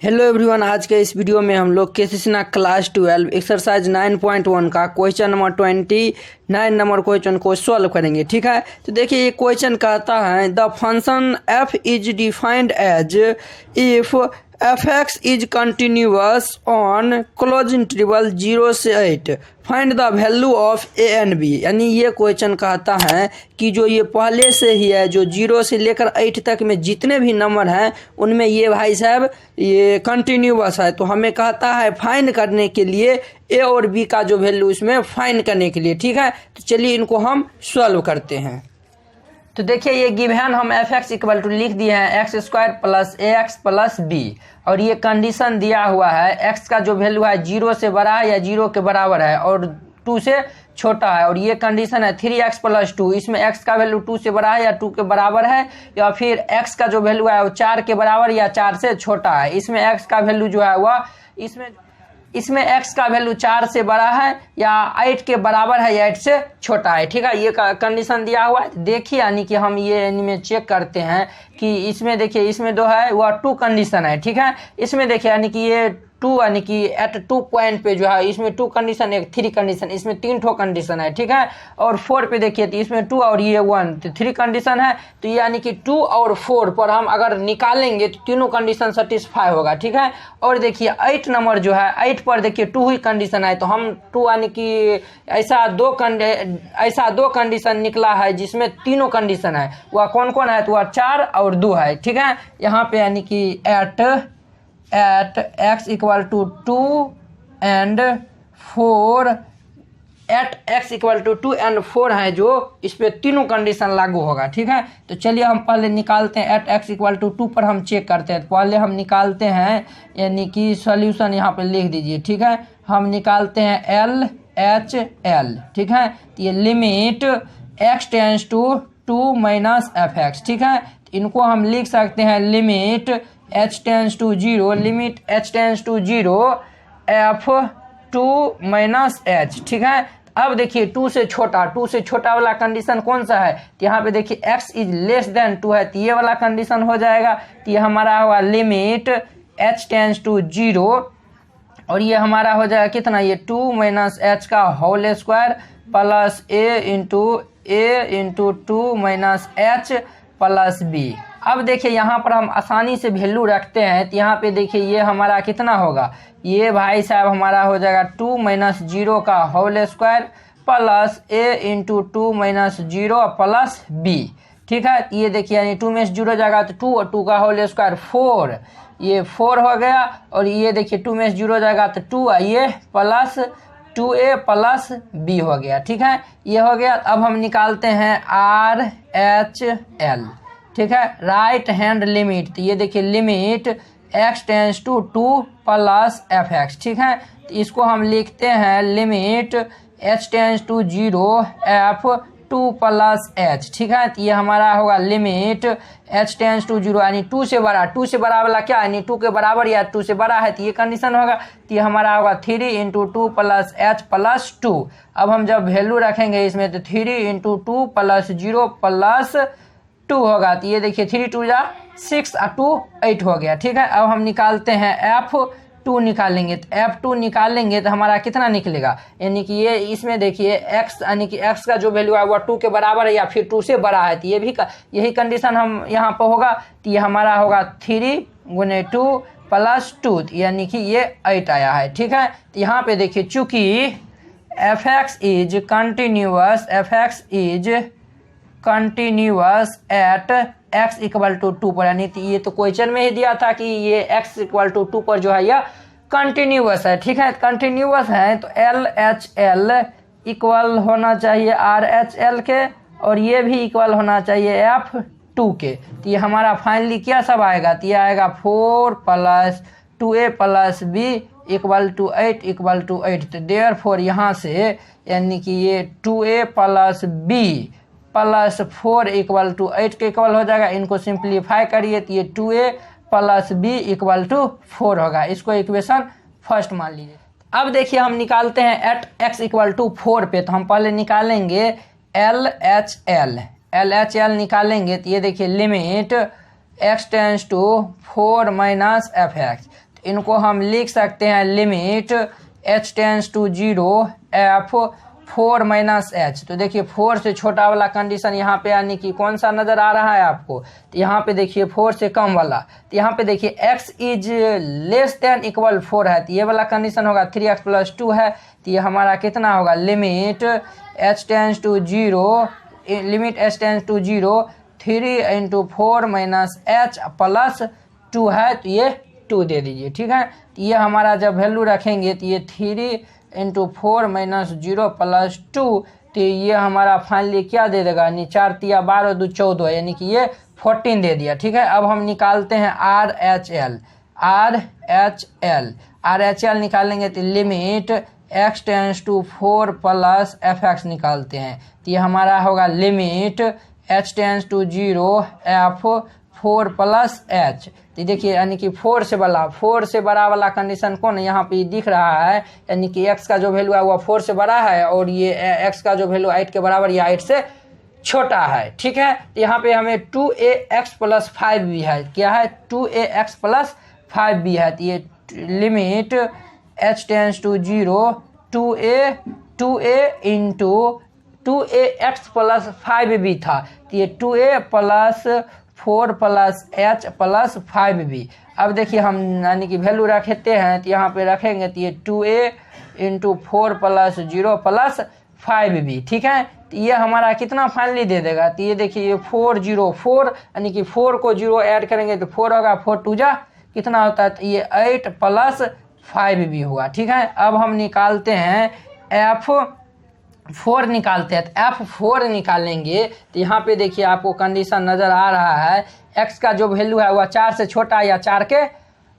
Hello everyone, आज के इस वीडियो में हम लोग केसीसीना क्लास 12 एक्सरसाइज 9.1 का क्वेश्चन नंबर 29 नंबर क्वेश्चन को सॉल्व करेंगे। ठीक है, तो देखिए ये क्वेश्चन कहता है the function f is defined as if f(x) is continuous on close interval 0 से 8 find the value of a and b। यानी ये क्वेश्चन कहता है कि जो ये पहले से ही है, जो 0 से लेकर 8 तक में जितने भी नंबर हैं उनमें ये भाई साहब ये कंटिन्यूअस है। तो हमें कहता है फाइंड करने के लिए a और b का जो वैल्यू इसमें फाइंड करने के लिए। ठीक है, तो चलिए इनको हम सॉल्व करते हैं। तो देखिए ये गिवन हम f(x) इक्वल टू लिख दिए हैं x² plus ax plus b, और ये कंडीशन दिया हुआ है x का जो वैल्यू है 0 से बड़ा है या 0 के बराबर है और 2 से छोटा है, और ये कंडीशन है 3x प्लस 2, इसमें x का वैल्यू 2 से बड़ा है या 2 के बराबर है, या फिर x का जो वैल्यू है वो 4 के बराबर या 4 से छोटा है। इसमें x का वैल्यू जो है वह इसमें x का वैल्यू 4 से बड़ा है या 8 के बराबर है या 8 से छोटा है। ठीक है, ये कंडीशन दिया हुआ है। देखिए यानी कि हम ये में चेक करते हैं कि इसमें देखिए इसमें जो है वह 2 कंडीशन है। ठीक है, इसमें देखिए यानी कि ये 2 यानी कि एट 2 पॉइंट पे जो है इसमें 2 कंडीशन, एक 3 कंडीशन, इसमें 3 ठो कंडीशन है। ठीक है, और 4 पे देखिए तो इसमें 2 और ये 1, तो 3 कंडीशन है। तो यानी कि 2 और 4 पर हम अगर निकालेंगे तो तीनों कंडीशन सेटिस्फाई होगा। ठीक है, और देखिए 8 नंबर जो है 8 पर देखिए 2 ही कंडीशन है, तो हम 2 यानी कि ऐसा दो कंडीशन निकला है जिसमें तीनों कंडीशन है। वह कौन कौन है? तो वह 4 और 2 है। ठीक है, यहाँ पे यानी कि at x equal to 2 and 4, at x equal to 2 and 4 है जो इस पे तीनों कंडीशन लागू होगा। ठीक है, तो चलिए हम पहले निकालते हैं एट x इक्वल टू 2 पर हम चेक करते हैं। पहले हम निकालते हैं यानी कि सॉल्यूशन यहाँ पे लिख दीजिए। ठीक है, हम निकालते हैं LHL। ठीक है, तो ये limit x tends to 2 minus f(x). ठीक है, तो इनको हम लिख सकते हैं limit h tends to 0, limit h tends to 0 f(2 minus h)। ठीक है, अब देखिए 2 से छोटा वाला कंडीशन कौन सा है? तो यहाँ पे देखिए x इज लेस देन 2 है, तो ये वाला कंडीशन हो जाएगा। तो ये हमारा हुआ लिमिट h टेंस टू 0, और ये हमारा हो जाएगा कितना? ये 2 माइनस h का whole square plus a into 2 minus h plus b। अब देखिए यहाँ पर हम आसानी से वैल्यू रखते हैं, तो यहाँ पे देखिए ये हमारा कितना होगा? ये भाई साहब हमारा हो जाएगा 2 माइनस 0 का whole square plus a into 2 minus 0 plus b। ठीक है, ये देखिए यानी 2 में 0 जाएगा तो 2 और 2 का होल स्क्वायर 4, ये 4 हो गया, और ये देखिए 2 में 0 जाएगा तो 2, ये प्लस 2a प्लस b हो गया। ठीक है, ये हो गया। अब हम निकालते हैं RHL। ठीक है, राइट हैंड लिमिट, तो ये देखिए limit x tends to 2 plus f(x). ठीक है, तो इसको हम लिखते हैं limit h tends to 0 f(2 plus h)। ठीक है, तो ये हमारा होगा लिमिट h टेंस टू 0 यानी 2 से बड़ा वाला क्या यानी 2 के बराबर या 2 से बड़ा है, तो ये कंडीशन होगा। तो ये हमारा होगा 3 इंटू 2 प्लस h प्लस 2। अब हम जब वैल्यू रखेंगे इसमें तो 3 इंटू 2 प्लस 0 प्लस 2 होगा, तो ये देखिए 3 2 जा 6 और 2 8 हो गया। ठीक है, अब हम निकालते हैं f(2) निकालेंगे, तो f(2) निकालेंगे तो हमारा कितना निकलेगा? यानी कि ये इसमें देखिए x यानी कि x का जो वैल्यू है वो 2 के बराबर है या फिर 2 से बड़ा है, तो ये भी यही कंडीशन हम यहाँ पर होगा। तो ये हमारा होगा 3 गुने 2 प्लस 2, यानी कि ये 8 आया है। ठीक है, तो यहाँ पे देखिए चूंकि f(x) is continuous at x equal to 2 पर, यानी ये तो क्वेश्चन में ही दिया था कि ये x इक्वल टू 2 पर जो है यह कंटिन्यूअस है। ठीक है, कंटिन्यूअस है तो LHL इक्वल होना चाहिए RHL के, और ये भी इक्वल होना चाहिए f(2) के। तो ये हमारा फाइनली क्या सब आएगा? तो ये आएगा 4 plus 2a plus b equal to 8 तो देयरफॉर यहाँ से यानी कि ये 2a plus b plus 4 equal to 8 के इक्वल हो जाएगा। इनको सिंप्लीफाई करिए तो ये 2a plus b equal to 4 होगा। इसको इक्वेशन फर्स्ट मान लीजिए। अब देखिए हम निकालते हैं एट x इक्वल टू 4 पे, तो हम पहले निकालेंगे LHL निकालेंगे, तो ये देखिए limit x tends to 4 minus f(x). इनको हम लिख सकते हैं limit h tends to 0 f 4 minus h. तो देखिए 4 से छोटा वाला कंडीशन यहाँ पे यानी कि कौन सा नजर आ रहा है आपको, तो यहाँ पे देखिए 4 से कम वाला, तो यहाँ पे देखिए x is less than equal 4 है, तो ये वाला कंडीशन होगा 3x प्लस 2 है, तो ये हमारा कितना होगा limit h tends to 0 limit h tends to 0 3 into 4 minus h plus 2 है, तो ये 2 दे दीजिए। ठीक है, तो ये हमारा जब वैल्यू रखेंगे तो ये 3 इंटू 4 माइनस 0 प्लस 2, तो ये हमारा फाइनली क्या दे देगा, 4 तिया 12 2 14, यानी कि ये 14 दे दिया। ठीक है, अब हम निकालते हैं आर एच एल निकालेंगे तो limit x tends to 4 plus f x निकालते हैं, तो ये हमारा होगा limit h tends to 0 f 4 plus h. तो देखिए यानी कि 4 से बड़ा वाला कंडीशन कौन है, यहाँ पे दिख रहा है, यानी कि x का जो वैल्यू है वो 4 से बड़ा है और ये x का जो वैल्यू 8 के बराबर या 8 से छोटा है। ठीक है, तो यहाँ पे हमें 2ax प्लस 5 भी है, क्या है 2ax प्लस 5 भी है, तो ये limit h tends to 0 2a into 2ax plus 5 भी था, तो ये 2a plus 4 plus H plus 5 भी। अब देखिए हम यानी कि वैल्यू रखते हैं, तो यहाँ पे रखेंगे तो ये 2a इंटू 4 प्लस 0 प्लस 5 भी। ठीक है, तो ये हमारा कितना फाइनली दे देगा, तो ये देखिए ये 404 यानी कि 4 को 0 ऐड करेंगे तो 4 होगा, 4 2 जा कितना होता है, तो ये 8 प्लस 5 भी हुआ। ठीक है, अब हम निकालते हैं F4 निकालते हैं, तो F4 निकालेंगे तो यहाँ पे देखिए आपको कंडीशन नज़र आ रहा है, x का जो वैल्यू है वह 4 से छोटा या 4 के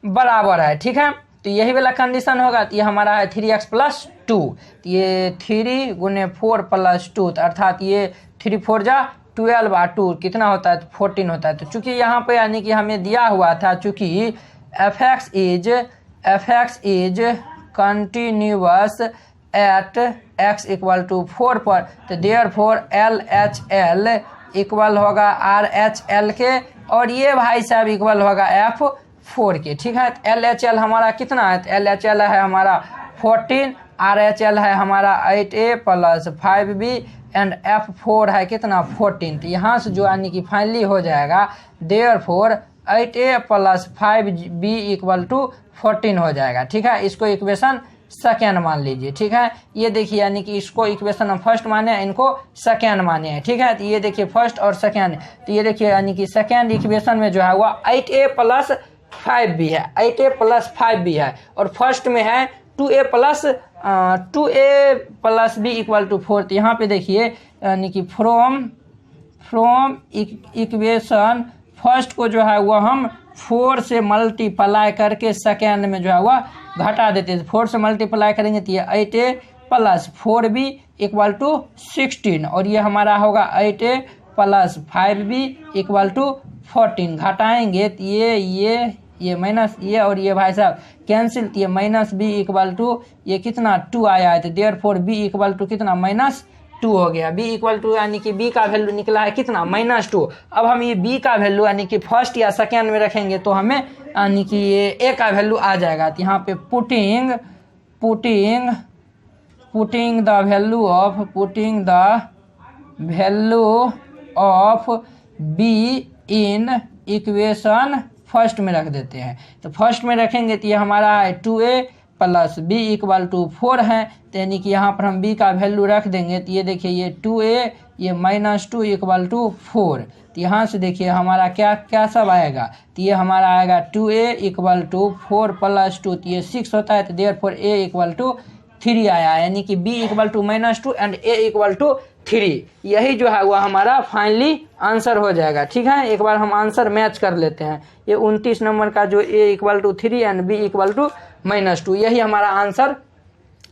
बराबर है। ठीक है, तो यही वाला कंडीशन होगा, तो ये हमारा है 3x प्लस 2, तो ये 3 गुने 4 प्लस 2, तो अर्थात ये 3 4 जा 12 और 2 कितना होता है, तो 14 होता है। तो चूँकि यहाँ पे यानी कि हमें दिया हुआ था, चूँकि f x is continuous at x equal to 4 पर, तो therefore L H L equal होगा आर एच एल के, और ये भाई साहब इक्वल होगा F4 के। ठीक है, एल एच एल हमारा कितना है, तो एल एच एल है हमारा 14, आर एच एल है हमारा 8a plus 5b and F4 है कितना 14, तो यहाँ से जो यानी कि फाइनली हो जाएगा therefore 8a plus 5b equal to 14 हो जाएगा। ठीक है, इसको इक्वेशन सेकेंड मान लीजिए। ठीक है, ये देखिए यानी कि इसको इक्वेशन हम फर्स्ट माने हैं, इनको सेकेंड माने हैं। ठीक है, तो ये देखिए फर्स्ट और सेकेंड, तो ये देखिए यानी कि सेकेंड इक्वेशन में जो है वो 8a प्लस 5 भी है, 8a प्लस 5 भी है, और फर्स्ट में है 2a plus b equal to 4। तो यहाँ पे देखिए यानी कि फ्रॉम इक्वेशन फर्स्ट को जो है वह हम 4 से मल्टीप्लाई करके सेकेंड में जो है वह घटा देते हैं। 4 से मल्टीप्लाई करेंगे तो ये 8a plus 4b equal to 16, और ये हमारा होगा 8a plus 5b equal to 14। घटाएंगे तो ये माइनस ये और ये भाई साहब कैंसिल, तो ये माइनस b इक्वल टू ये कितना 2 आया है, तो देयरफॉर b इक्वल टू कितना -2 हो गया। b इक्वल टू यानी कि b का वैल्यू निकला है कितना -2। अब हम ये b का वैल्यू यानी कि फर्स्ट या सेकेंड में रखेंगे तो हमें यानी कि ये a का वैल्यू आ जाएगा। तो यहाँ पे putting the value of b in equation first में रख देते हैं। तो फर्स्ट में रखेंगे तो ये हमारा है 2a plus b equal to 4 है, तो यानी कि यहाँ पर हम b का वैल्यू रख देंगे, तो ये देखिए ये 2a ये -2 इक्वल टू 4। तो यहाँ से देखिए हमारा क्या सब आएगा, तो ये हमारा आएगा 2a इक्वल टू 4 प्लस 2, तो ये 6 होता है, तो देयरफॉर a इक्वल टू 3 आया, यानी कि b equal to -2 and a equal to 3। यही जो है वह हमारा फाइनली आंसर हो जाएगा। ठीक है, एक बार हम आंसर मैच कर लेते हैं। ये 29 नंबर का जो a equal to 3 and b equal to -2, यही हमारा आंसर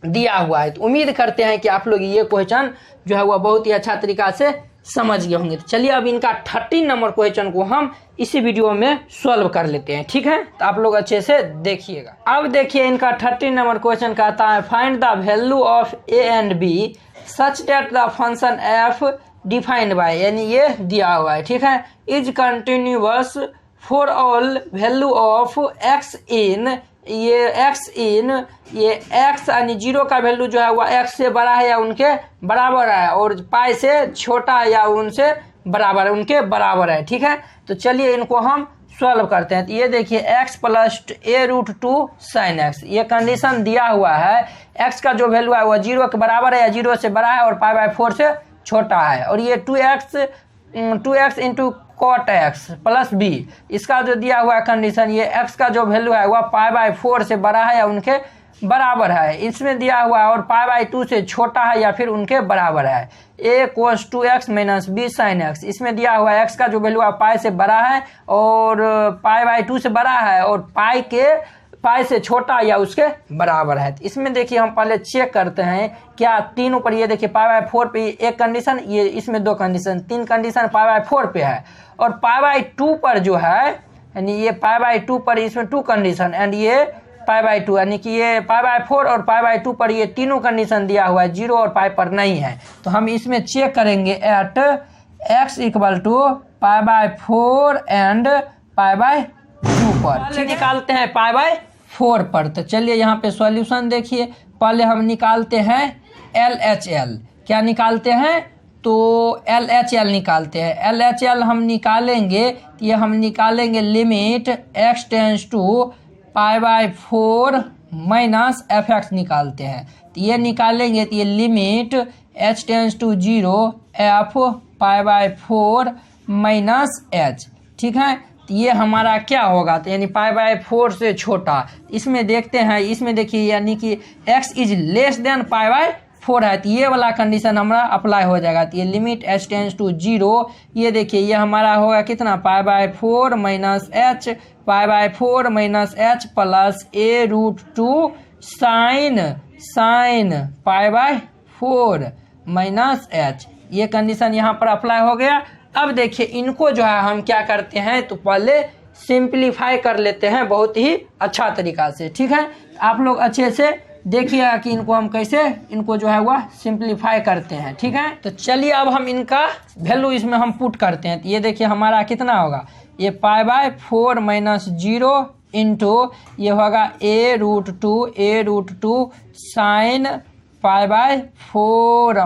दिया हुआ है। तो उम्मीद करते हैं कि आप लोग ये क्वेश्चन जो है वह बहुत ही अच्छा तरीका से समझ गए होंगे। तो चलिए अब इनका 13 नंबर क्वेश्चन को हम इसी वीडियो में सॉल्व कर लेते हैं। ठीक है, तो आप लोग अच्छे से देखिएगा। अब देखिए इनका 13 नंबर क्वेश्चन कहता है find the value of a and b such that the function f defined by, यानी ये दिया हुआ है। ठीक है, is continuous for all value of x इन ये x इन ये x यानी 0 का वैल्यू जो है वह x से बड़ा है या उनके बराबर है, और पाई से छोटा है या उनसे बराबर है, उनके बराबर है। ठीक है, तो चलिए इनको हम सॉल्व करते हैं। तो ये देखिए x plus a√2 sin x, ये कंडीशन दिया हुआ है। x का जो वैल्यू है वह 0 के बराबर है या 0 से बड़ा है और π/4 से छोटा है। और ये 2x into cot x plus b, इसका जो दिया हुआ है कंडीशन, ये x का जो वैल्यू है वह π/4 से बड़ा है या उनके बराबर है, इसमें दिया हुआ है, और π/2 से छोटा है या फिर उनके बराबर है। a cos 2x minus b sin x, इसमें दिया हुआ है x का जो वैल्यू है पाई से बड़ा है और π/2 से बड़ा है और पाई से छोटा या उसके बराबर है। तो इसमें देखिए हम पहले चेक करते हैं क्या तीनों पर, ये देखिए π/4 पे एक कंडीशन, ये इसमें दो कंडीशन, तीन कंडीशन π/4 पे है, और π/2 पर जो है यानी ये π/2 पर इसमें 2 कंडीशन एंड ये π/2 यानी कि ये π/4 और π/2 पर ये तीनों कंडीशन दिया हुआ है, 0 और पाई पर नहीं है। तो हम इसमें चेक करेंगे at x equal to π/4 and π/2 पर निकालते हैं π/4 पर। तो चलिए यहाँ पे सॉल्यूशन देखिए, पहले हम निकालते हैं LHL। क्या निकालते हैं? तो LHL निकालते हैं। LHL हम निकालेंगे, ये हम निकालेंगे limit x tends to π/4 minus fx निकालते हैं। तो ये निकालेंगे तो ये limit h tends to 0 f π/4 minus h। ठीक है, तो ये हमारा क्या होगा, तो यानी π/4 से छोटा। इसमें देखते हैं, इसमें देखिए यानी कि x इज लेस देन π/4 है, तो ये वाला कंडीशन हमारा अप्लाई हो जाएगा। तो ये लिमिट h टेंस टू 0, ये देखिए ये हमारा होगा कितना, π/4 minus h, π/4 minus h plus a√2 sine π/4 minus h, ये कंडीशन यहाँ पर अप्लाई हो गया। अब देखिए इनको जो है हम क्या करते हैं, तो पहले सिंप्लीफाई कर लेते हैं बहुत ही अच्छा तरीका से। ठीक है, आप लोग अच्छे से देखिएगा कि इनको हम कैसे इनको जो है वह सिंप्लीफाई करते हैं। ठीक है, तो चलिए अब हम इनका वैल्यू इसमें हम पुट करते हैं। तो ये देखिए हमारा कितना होगा, ये π/4 माइनस 0 इंटू ये होगा a√2 साइन π/4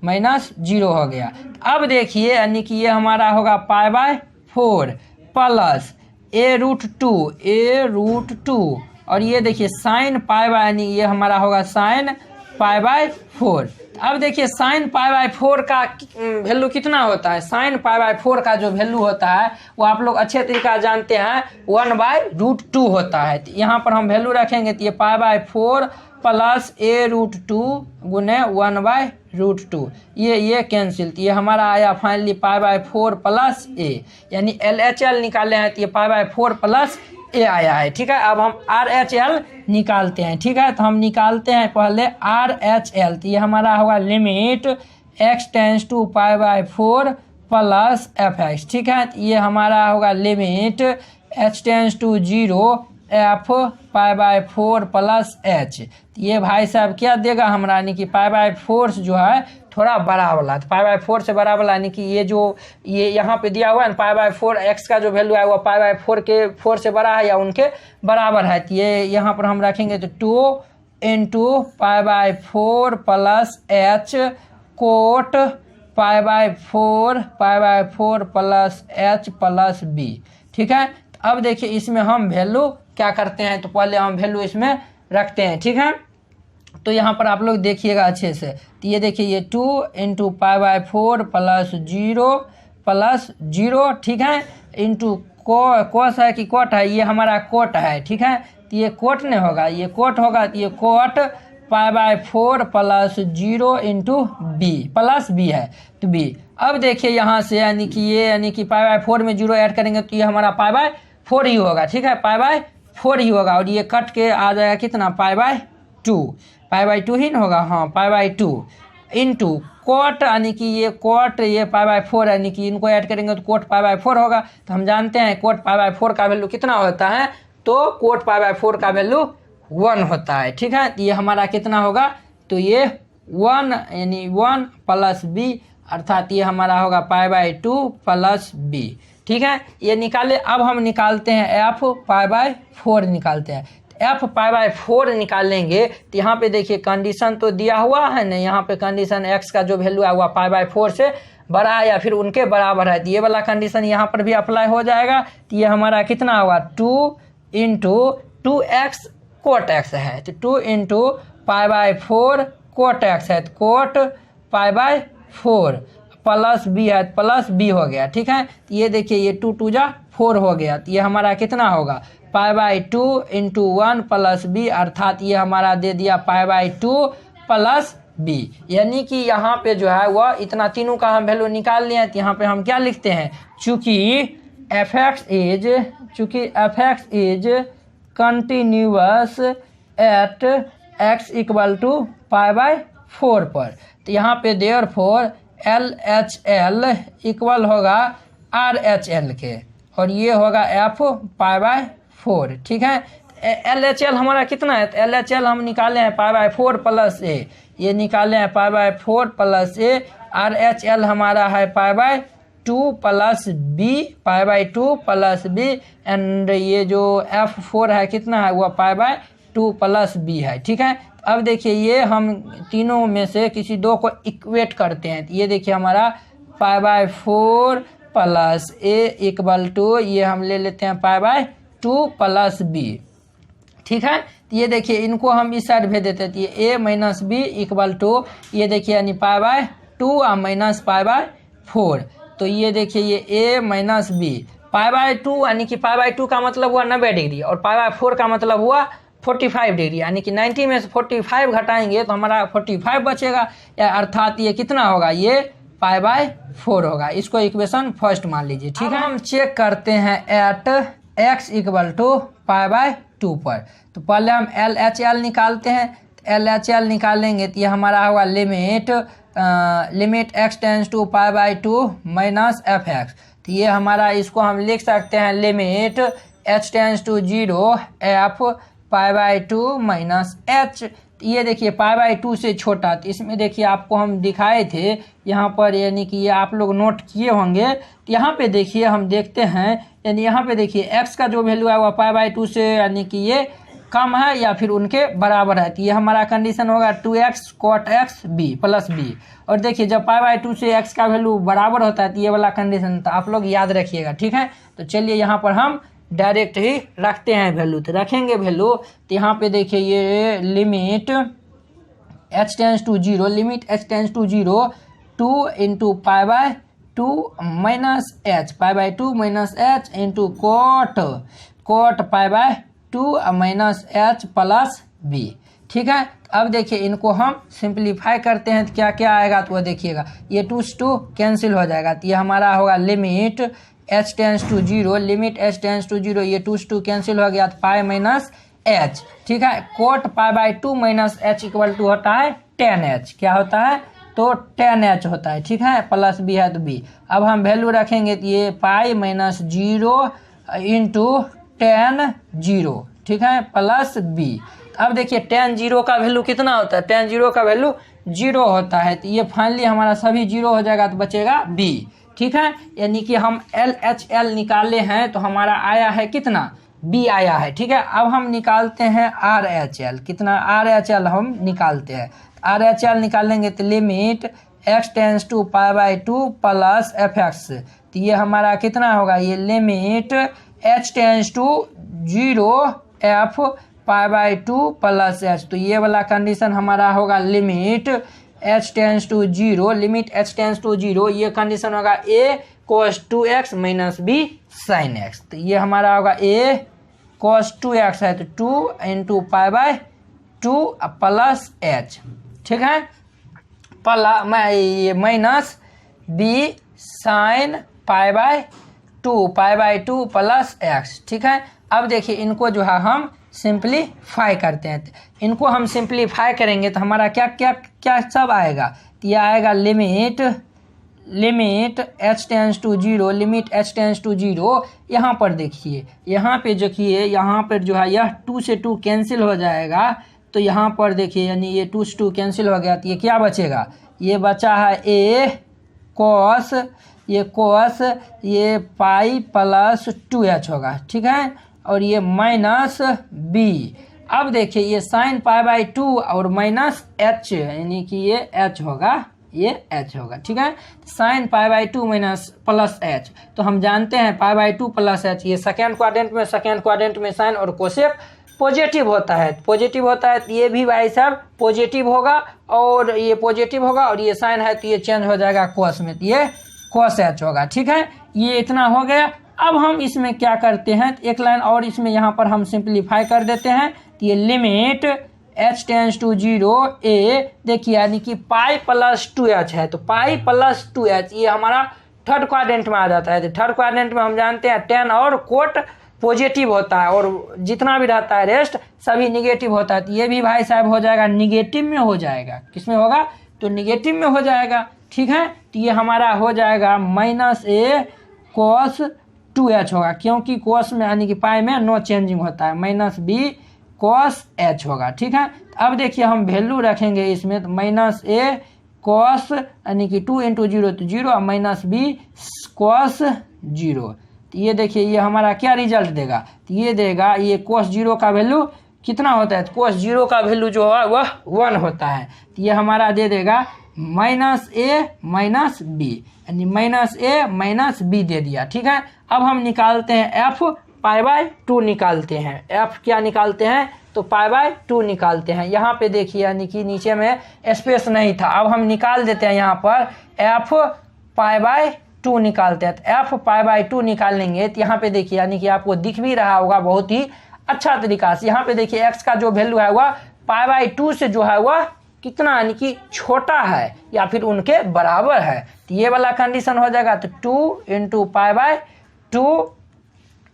माइनस 0 हो गया। अब देखिए यानी कि ये हमारा होगा π/4 प्लस a√2 और ये देखिए साइन यानी ये हमारा होगा साइन π/4। अब देखिए साइन π/4 का वैल्यू कितना होता है, साइन π/4 का जो वैल्यू होता है वो आप लोग अच्छे तरीका जानते हैं, 1/√2 होता है। तो यहाँ पर हम वैल्यू रखेंगे तो ये π/4 प्लस a√2 गुने 1/√2, ये कैंसिल, तो ये हमारा आया फाइनली π/4 प्लस a, यानी LHL निकाले हैं तो ये π/4 प्लस a आया है। ठीक है, अब हम RHL निकालते हैं। ठीक है, तो हम निकालते हैं पहले RHL, तो ये हमारा होगा limit x tends to π/4 plus fx। ठीक है, तो ये हमारा होगा limit h tends to 0 f π/4 plus h। ये भाई साहब क्या देगा हमारा, यानी कि π/4 जो है थोड़ा बड़ा वाला, तो π/4 से बड़ा वाला, यानी कि ये जो ये यहाँ पे दिया हुआ है π/4, x का जो वैल्यू है वो π/4 के 4 से बड़ा है या उनके बराबर है। तो ये यहाँ पर हम रखेंगे तो 2 into π/4 plus h cot π/4 plus h plus b। ठीक है, अब देखिए इसमें हम वैल्यू क्या करते हैं, तो पहले हम वैल्यू इसमें रखते हैं। ठीक है, तो यहाँ पर आप लोग देखिएगा अच्छे से, तो ये देखिए ये 2 इंटू π/4 प्लस 0 ठीक है, इंटू कोस है कि कोट है, ये हमारा कोट है। ठीक है, तो ये कोट नहीं होगा, ये कोट होगा, तो ये cot π/4 plus 0 into B plus B है तो b। अब देखिए यहाँ से यानी कि ये यानी कि π/4 में 0 ऐड करेंगे तो ये हमारा π/4 ही होगा। ठीक है, π/4 ही होगा, और ये कट के आ जाएगा कितना, π/2 ही ना होगा, हाँ π/2 इंटू कोट, यानी कि ये कोट ये π/4 यानी कि इनको ऐड करेंगे तो कोट π/4 होगा। तो हम जानते हैं कोट π/4 का वैल्यू कितना होता है, तो कोट π/4 का वैल्यू 1 होता है। ठीक है, ये हमारा कितना होगा, तो ये 1 यानी 1 प्लस b, अर्थात ये हमारा होगा π/2 प्लस b। ठीक है, ये निकाले। अब हम निकालते हैं एफ पाई बाय 4 निकालते हैं। एफ पाई बाय 4 निकालेंगे तो यहाँ पे देखिए कंडीशन तो दिया हुआ है ना, यहाँ पे कंडीशन एक्स का जो वैल्यू है वह पाई बाय 4 से बड़ा है या फिर उनके बराबर है, तो ये वाला कंडीशन यहाँ पर भी अप्लाई हो जाएगा। तो ये हमारा कितना होगा 2 इंटू 2x कोट एक्स है, तो 2 into pi by 4 cot x है, तो cot pi by 4 plus B है, प्लस बी हो गया। ठीक है, तो ये देखिए ये 2 2 जा 4 हो गया, तो ये हमारा कितना होगा pi by 2 into 1 plus b, अर्थात ये हमारा दे दिया पाई बाय 2 प्लस बी। यानी कि यहाँ पे जो है वह इतना तीनों का हम वैल्यू निकाल लिए हैं। तो यहाँ पे हम क्या लिखते हैं, चूँकि f x is continuous at x equal to pi by 4 पर, तो यहाँ पे therefore L H L equal होगा आर एच एल के, और ये होगा एफ पाई बाय 4। ठीक है, एल एच एल हमारा कितना है, तो एल एच एल हम निकाले हैं पाई बाय 4 प्लस ए, ये निकाले हैं pi by 4 plus a. R H L हमारा है pi by 2 plus b, pi by 2 plus b, and ये जो F4 है कितना है, वह पाई बाय 2 प्लस बी है। ठीक है, अब देखिए ये हम तीनों में से किसी दो को इक्वेट करते हैं, तो ये देखिए हमारा pi by 4 plus a equal to, ये हम ले लेते हैं पाई बाय 2 प्लस बी। ठीक है, तो ये देखिए इनको हम इस साइड भेज देते हैं, तो ये a minus b equal to, ये देखिए यानी पाई बाय 2 और माइनस पाई बाय 4, तो ये देखिए ये a minus b pi by 2, यानी कि पाई बाय 2 का मतलब हुआ 90 डिग्री और पाई बाय 4 का मतलब हुआ 45 डिग्री, यानी कि 90 में से 45 घटाएंगे तो हमारा 45 बचेगा, या अर्थात ये कितना होगा, ये पाई बाय 4 होगा। इसको इक्वेशन फर्स्ट मान लीजिए। ठीक है, हम चेक करते हैं at x equal to pi by 2 पर, तो पहले हम एल एच एल निकालते हैं। एल एच एल निकालेंगे तो ये हमारा होगा limit x tends to pi by 2 minus f x, तो ये हमारा, इसको हम लिख सकते हैं limit h tends to 0 f pi by 2 minus h. ये देखिए पाई बाय 2 से छोटा, तो इसमें देखिए आपको हम दिखाए थे यहाँ पर, यानी कि ये आप लोग नोट किए होंगे। तो यहाँ पे देखिए हम देखते हैं, यानी यहाँ पे देखिए x का जो वैल्यू है वह पाई बाय 2 से यानी कि ये कम है या फिर उनके बराबर है, तो ये हमारा कंडीशन होगा 2x cot x b plus b. और देखिए जब पाई बाय 2 से x का वैल्यू बराबर होता है तो ये वाला कंडीशन, तो आप लोग याद रखिएगा। ठीक है, तो चलिए यहाँ पर हम डायरेक्ट ही रखते हैं वैल्यू, तो रखेंगे वैल्यू, तो यहाँ पे देखिए ये limit h tends to 0, limit h tends to 0 2 into pi by 2 minus h, pi by 2 minus h into cot pi by 2 minus h plus b. ठीक है, अब देखिए इनको हम सिंप्लीफाई करते हैं तो क्या क्या आएगा, तो वह देखिएगा ये 2 से 2 कैंसिल हो जाएगा, तो ये हमारा होगा limit h tends to 0, limit h tends to 0, ये 2 से 2 कैंसिल हो गया, तो पाई माइनस h। ठीक है, cot pi by 2 minus h equal to होता है 10h, क्या होता है, तो 10h होता है। ठीक है, प्लस बी है तो b। अब हम वैल्यू रखेंगे तो ये पाई माइनस 0 इंटू 10 0, ठीक है, प्लस बी। अब देखिए 10 0 का वैल्यू कितना होता है, 10 0 का वैल्यू 0 होता है, तो ये फाइनली हमारा सभी 0 हो जाएगा, तो बचेगा b। ठीक है, यानी कि हम एल एच एल निकाले हैं तो हमारा आया है कितना, b आया है। ठीक है, अब हम निकालते हैं आर एच एल, कितना आर एच एल हम निकालते हैं, आर एच एल निकालेंगे तो limit x tends to pi by 2 plus f x, तो ये हमारा कितना होगा, ये limit h tends to 0 f pi by 2 plus h, तो ये वाला कंडीशन हमारा होगा limit h tends to 0, limit h tends to 0, ये कंडीशन होगा a cos 2x minus b sine x, तो ये हमारा होगा a cos 2x है तो 2 into pi by 2 plus h. ठीक है, ये minus b sine pi by 2 plus x. ठीक है, अब देखिए इनको जो है हम सिंप्लीफाई करते हैं, इनको हम सिंप्लीफाई करेंगे तो हमारा क्या क्या क्या सब आएगा, तो ये आएगा limit h tends to 0, limit h tends to 0, यहाँ पर देखिए यहाँ पे देखिए यहाँ पर जो है यह 2 से 2 कैंसिल हो जाएगा, तो यहाँ पर देखिए यानी ये 2 से 2 कैंसिल हो गया, तो ये क्या बचेगा, ये बचा है a cos, ये कोस ये पाई प्लस 2h होगा, ठीक है, और ये माइनस बी। अब देखिए ये साइन पाई बाई 2 और माइनस h, यानी कि ये h होगा, ये h होगा, ठीक है। Sine pi by 2 minus plus h, तो हम जानते हैं पाई बाई 2 प्लस h, ये सेकेंड क्वाड्रेंट में साइन और कोसेक पॉजिटिव होता है, तो ये भी भाई साहब पॉजिटिव होगा, और ये पॉजिटिव होगा, और ये साइन है तो ये चेंज हो जाएगा कोस में, तो ये कोस h होगा, ठीक है। ये इतना हो गया। अब हम इसमें क्या करते हैं, एक लाइन और इसमें यहाँ पर हम सिंप्लीफाई कर देते हैं, तो ये limit h tends to 0 a, देखिए यानी कि पाई प्लस 2h है, तो पाई प्लस 2h ये हमारा थर्ड क्वाड्रेंट में आ जाता है। तो थर्ड क्वाड्रेंट में हम जानते हैं टेन और कोट पॉजिटिव होता है, और जितना भी रहता है रेस्ट सभी निगेटिव होता है, तो ये भी भाई साहब हो जाएगा निगेटिव में हो जाएगा, किसमें होगा, तो निगेटिव में हो जाएगा, ठीक है। तो ये हमारा हो जाएगा माइनस a cos 2h होगा, क्योंकि कोस में यानी कि पाई में नो चेंजिंग होता है, माइनस b cos h होगा, ठीक है। अब देखिए हम वैल्यू रखेंगे इसमें, तो माइनस a cos यानी कि 2 इंटू 0 तो 0, और माइनस b cos 0, तो ये देखिए ये हमारा क्या रिजल्ट देगा, तो ये देगा ये cos 0 का वैल्यू कितना होता है, तो cos 0 का वैल्यू जो है वह 1 होता है, तो ये हमारा दे देगा माइनस a माइनस b, यानी माइनस a माइनस b दे दिया, ठीक है। अब हम निकालते हैं f पाई बाय 2 निकालते हैं, f क्या निकालते हैं, तो पाई बाय 2 निकालते हैं। यहाँ पे देखिए यानी कि नीचे में स्पेस नहीं था, अब हम निकाल देते हैं यहाँ पर f पाई बाय 2 निकालते हैं, तो f पाई बाय 2 निकालेंगे, तो यहाँ पे देखिए यानी कि आपको दिख भी रहा होगा बहुत ही अच्छा तरीका से। यहाँ पे देखिए x का जो वैल्यू है वह पाई बाय 2 से जो है वह कितना यानी कि छोटा है या फिर उनके बराबर है, तो ये वाला कंडीशन हो जाएगा, तो 2 into pi by 2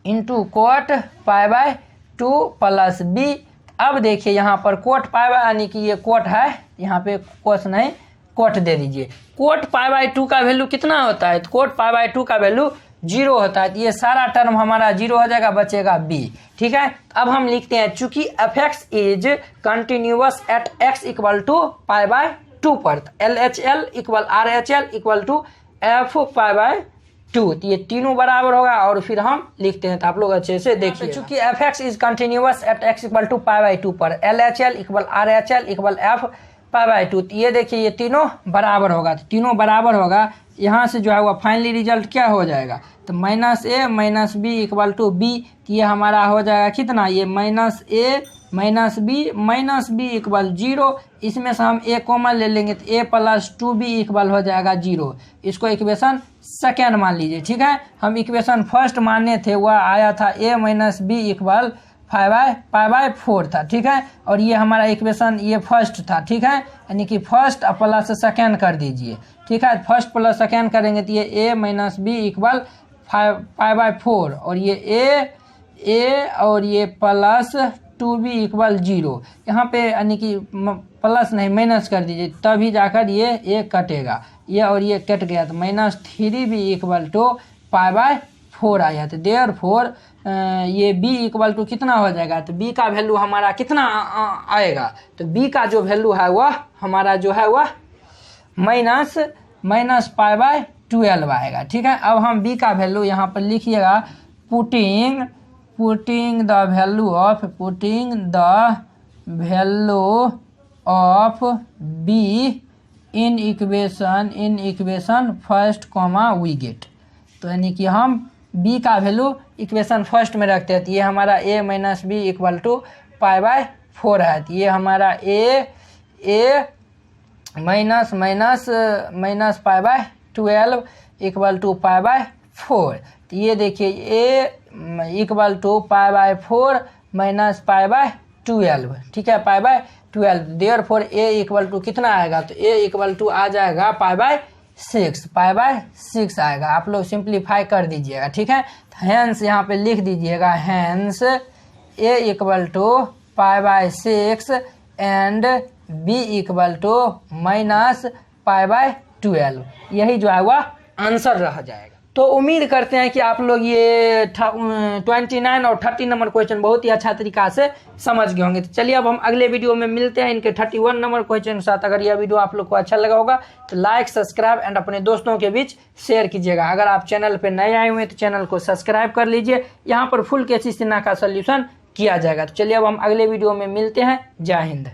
into cot pi by 2 plus b। अब देखिए यहाँ पर कोट पाई बाय यानी कि ये कोट है, यहाँ पे कोस नहीं कोट दे दीजिए। कोट पाई बाय 2 का वैल्यू कितना होता है, तो कोट पाई बाय 2 का वैल्यू 0 होता है, तो ये सारा टर्म हमारा 0 हो जाएगा, बचेगा b, ठीक है। अब हम लिखते हैं चूंकि fx is continuous at x equal to pi by 2 पर, LHL equal RHL equal to f pi by 2, तो ये तीनों बराबर होगा, और फिर हम लिखते हैं, तो आप लोग अच्छे से देखिए, चूंकि fx is continuous at x equal to pi by 2 पर, LHL equal RHL equal f pi by 2, तो ये देखिए ये तीनों बराबर होगा, तो तीनों बराबर होगा, यहाँ से जो है वो फाइनली रिजल्ट क्या हो जाएगा, तो minus a minus b equal to b, तो ये हमारा हो जाएगा कितना, ये minus a minus b equal 0, इसमें से हम a कॉमन ले लेंगे, तो a प्लस 2b इक्वल हो जाएगा 0, इसको इक्वेशन सेकेंड मान लीजिए, ठीक है। हम इक्वेशन फर्स्ट मानने थे, वह आया था a minus b equal pi by 4 था, ठीक है, और ये हमारा इक्वेशन ये फर्स्ट था, ठीक है, यानी कि फर्स्ट प्लस सेकेंड कर दीजिए, ठीक है। फर्स्ट प्लस सेकेंड करेंगे तो ये a minus b equal pi by 4, और ये a और ये प्लस 2b इक्वल 0, यहाँ पे यानी कि प्लस नहीं माइनस कर दीजिए, तभी जाकर ये a कटेगा, ये और ये कट गया, तो minus 3b equal to pi by 4 आया, तो देयरफॉर ये b इक्वल टू कितना हो जाएगा, तो b का वैल्यू हमारा कितना आएगा, तो b का जो वैल्यू है वह हमारा जो है वह माइनस पाई बाय 12 आएगा, ठीक है। अब हम b का वैल्यू यहाँ पर लिखिएगा, putting the value of b in equation first comma we get, तो यानी कि हम b का वैल्यू इक्वेशन फर्स्ट में रखते हैं, तो ये हमारा a minus b equal to pi by 4 है, तो ये हमारा a minus pi by 12 equal to pi by 4, तो ये देखिए a equal to pi by 4 minus pi by 12, ठीक है, pi by 12, therefore a equal to कितना आएगा, तो a इक्वल टू आ जाएगा पाई बाय 6 आएगा, आप लोग सिंप्लीफाई कर दीजिएगा, ठीक है। हैंस यहाँ पे लिख दीजिएगा, hence a equal to pi by 6 and b equal to minus pi by 12, यही जो है वह आंसर रह जाएगा। तो उम्मीद करते हैं कि आप लोग ये 29 और 30 नंबर क्वेश्चन बहुत ही अच्छा तरीका से समझ गए होंगे। तो चलिए अब हम अगले वीडियो में मिलते हैं इनके 31 नंबर क्वेश्चन के साथ। अगर यह वीडियो आप लोग को अच्छा लगा होगा तो लाइक, सब्सक्राइब एंड अपने दोस्तों के बीच शेयर कीजिएगा। अगर आप चैनल पर नए आए हुए हैं तो चैनल को सब्सक्राइब कर लीजिए। यहाँ पर फुल KCC का सोल्यूशन किया जाएगा। तो चलिए अब हम अगले वीडियो में मिलते हैं। जय हिंद।